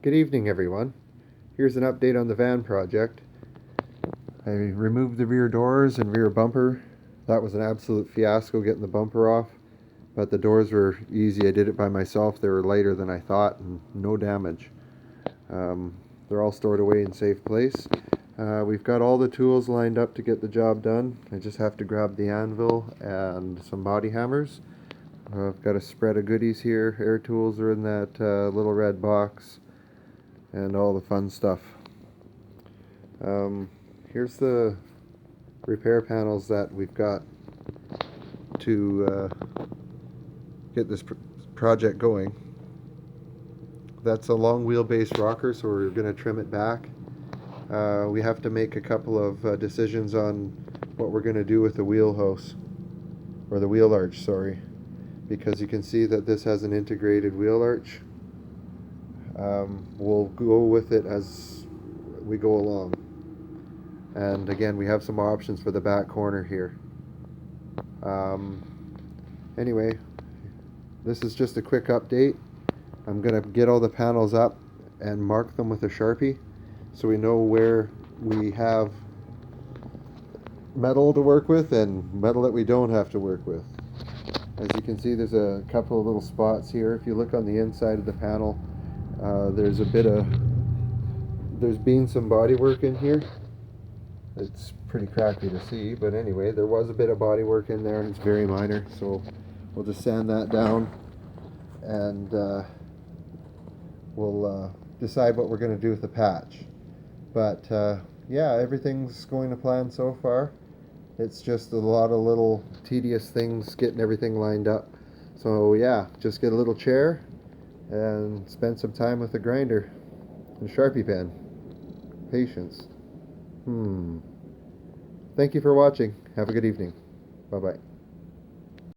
Good evening, everyone. Here's an update on the van project. I removed the rear doors and rear bumper. That was an absolute fiasco getting the bumper off, but the doors were easy. I did it by myself. They were lighter than I thought and no damage. They're all stored away in safe place. We've got all the tools lined up to get the job done. I just have to grab the anvil and some body hammers. I've got a spread of goodies here. Air tools are in that little red box, and all the fun stuff. Here's the repair panels that we've got to get this project going. That's a long wheelbase rocker, so we're going to trim it back. We have to make a couple of decisions on what we're going to do with the wheelhouse, or the wheel arch, sorry, because you can see that this has an integrated wheel arch. We'll go with it as we go along. And again, we have some options for the back corner here. Anyway, this is just a quick update. I'm going to get all the panels up and mark them with a Sharpie so we know where we have metal to work with and metal that we don't have to work with. As you can see, there's a couple of little spots here. If you look on the inside of the panel, there's been some bodywork in here. It's pretty crappy to see, but anyway, there was a bit of bodywork in there, and it's very minor, so we'll just sand that down, and we'll decide what we're going to do with the patch. But yeah, everything's going to plan so far. It's just a lot of little tedious things getting everything lined up. So yeah, just get a little chair and spend some time with the grinder and a Sharpie pen. Patience. Thank you for watching. Have a good evening. Bye-bye.